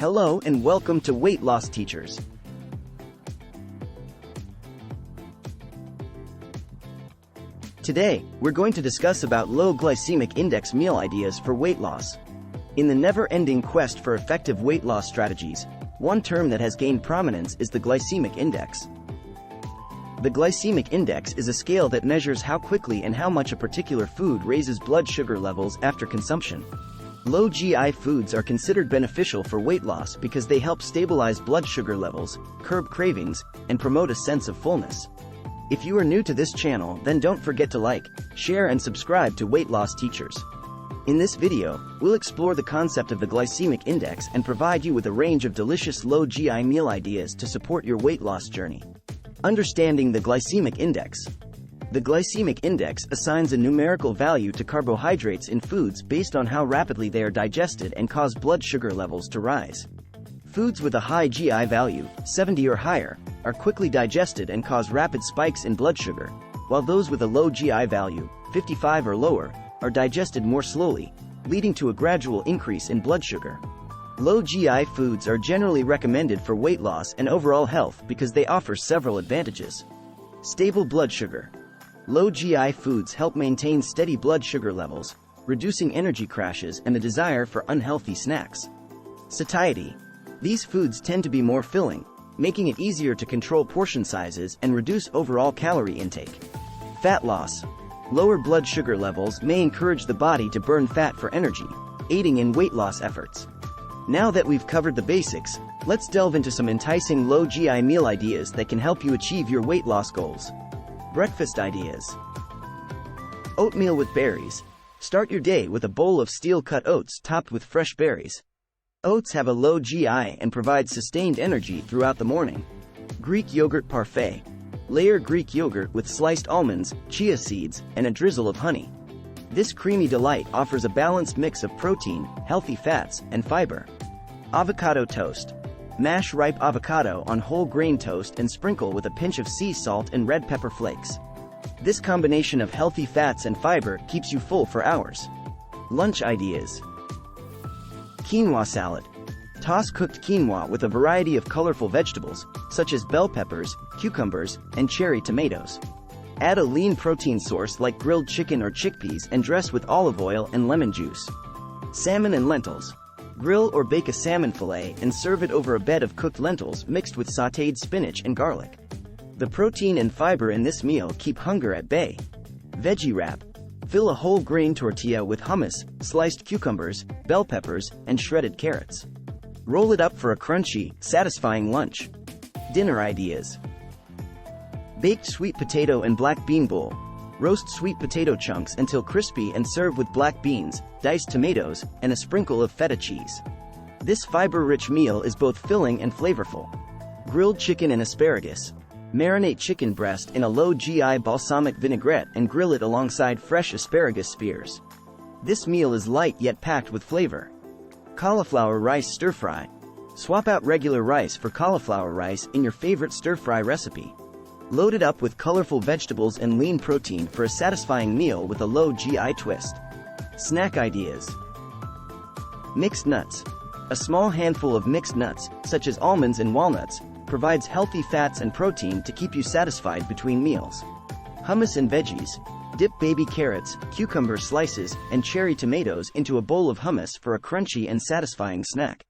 Hello and welcome to Weight Loss Teachers. Today, we're going to discuss about low glycemic index meal ideas for weight loss. In the never-ending quest for effective weight loss strategies, one term that has gained prominence is the glycemic index. The glycemic index is a scale that measures how quickly and how much a particular food raises blood sugar levels after consumption. Low GI foods are considered beneficial for weight loss because they help stabilize blood sugar levels, curb cravings, and promote a sense of fullness. If you are new to this channel, then don't forget to like, share and subscribe to Weight Loss Teachers. In this video, we'll explore the concept of the glycemic index and provide you with a range of delicious low GI meal ideas to support your weight loss journey. Understanding the glycemic index. The glycemic index assigns a numerical value to carbohydrates in foods based on how rapidly they are digested and cause blood sugar levels to rise. Foods with a high GI value, 70 or higher, are quickly digested and cause rapid spikes in blood sugar, while those with a low GI value, 55 or lower, are digested more slowly, leading to a gradual increase in blood sugar. Low GI foods are generally recommended for weight loss and overall health because they offer several advantages. Stable blood sugar. Low GI foods help maintain steady blood sugar levels, reducing energy crashes and the desire for unhealthy snacks. Satiety. These foods tend to be more filling, making it easier to control portion sizes and reduce overall calorie intake. Fat loss. Lower blood sugar levels may encourage the body to burn fat for energy, aiding in weight loss efforts. Now that we've covered the basics, let's delve into some enticing low GI meal ideas that can help you achieve your weight loss goals. Breakfast ideas. Oatmeal with berries. Start your day with a bowl of steel-cut oats topped with fresh berries. Oats have a low GI and provide sustained energy throughout the morning. Greek yogurt parfait. Layer Greek yogurt with sliced almonds, chia seeds, and a drizzle of honey. This creamy delight offers a balanced mix of protein, healthy fats, and fiber. Avocado toast. Mash ripe avocado on whole grain toast and sprinkle with a pinch of sea salt and red pepper flakes. This combination of healthy fats and fiber keeps you full for hours. Lunch ideas. Quinoa salad. Toss cooked quinoa with a variety of colorful vegetables, such as bell peppers, cucumbers, and cherry tomatoes. Add a lean protein source like grilled chicken or chickpeas and dress with olive oil and lemon juice. Salmon and lentils. Grill or bake a salmon fillet and serve it over a bed of cooked lentils mixed with sautéed spinach and garlic. The protein and fiber in this meal keep hunger at bay. Veggie wrap. Fill a whole grain tortilla with hummus, sliced cucumbers, bell peppers, and shredded carrots. Roll it up for a crunchy, satisfying lunch. Dinner ideas. Baked sweet potato and black bean bowl. Roast sweet potato chunks until crispy and serve with black beans, diced tomatoes, and a sprinkle of feta cheese. This fiber-rich meal is both filling and flavorful. Grilled chicken and asparagus. Marinate chicken breast in a low GI balsamic vinaigrette and grill it alongside fresh asparagus spears. This meal is light yet packed with flavor. Cauliflower rice stir-fry. Swap out regular rice for cauliflower rice in your favorite stir-fry recipe. Load it up with colorful vegetables and lean protein for a satisfying meal with a low GI twist. Snack ideas. Mixed nuts. A small handful of mixed nuts, such as almonds and walnuts, provides healthy fats and protein to keep you satisfied between meals. Hummus and veggies. Dip baby carrots, cucumber slices, and cherry tomatoes into a bowl of hummus for a crunchy and satisfying snack.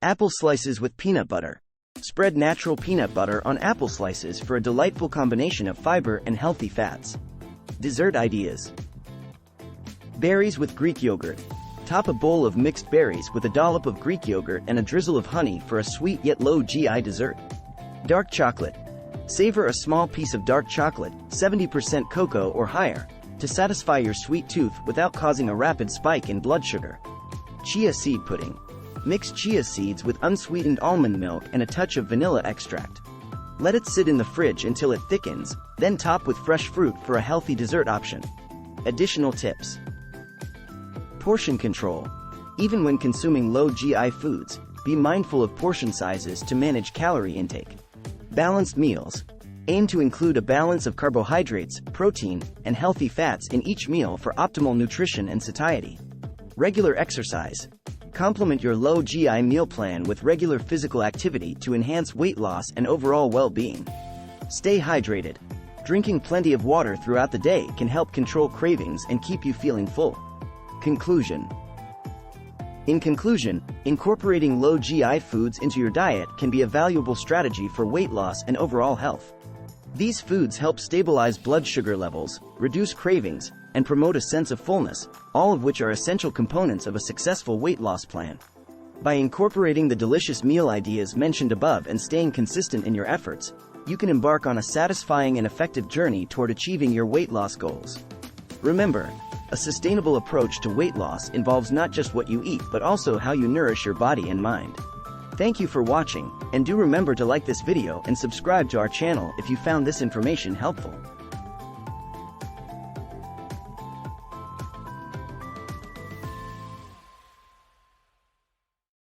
Apple slices with peanut butter. Spread natural peanut butter on apple slices for a delightful combination of fiber and healthy fats. Dessert ideas. Berries with Greek yogurt. Top a bowl of mixed berries with a dollop of Greek yogurt and a drizzle of honey for a sweet yet low GI dessert. Dark chocolate. Savor a small piece of dark chocolate, 70% cocoa or higher, to satisfy your sweet tooth without causing a rapid spike in blood sugar. Chia seed pudding. Mix chia seeds with unsweetened almond milk and a touch of vanilla extract. Let it sit in the fridge until it thickens, then top with fresh fruit for a healthy dessert option. Additional tips. Portion control. Even when consuming low GI foods, be mindful of portion sizes to manage calorie intake. Balanced meals. Aim to include a balance of carbohydrates, protein, and healthy fats in each meal for optimal nutrition and satiety. Regular exercise. Complement your low GI meal plan with regular physical activity to enhance weight loss and overall well-being. Stay hydrated. Drinking plenty of water throughout the day can help control cravings and keep you feeling full. Conclusion. In conclusion, incorporating low GI foods into your diet can be a valuable strategy for weight loss and overall health. These foods help stabilize blood sugar levels, reduce cravings, and promote a sense of fullness, all of which are essential components of a successful weight loss plan. By incorporating the delicious meal ideas mentioned above and staying consistent in your efforts, you can embark on a satisfying and effective journey toward achieving your weight loss goals. Remember, a sustainable approach to weight loss involves not just what you eat but also how you nourish your body and mind. Thank you for watching, and do remember to like this video and subscribe to our channel if you found this information helpful.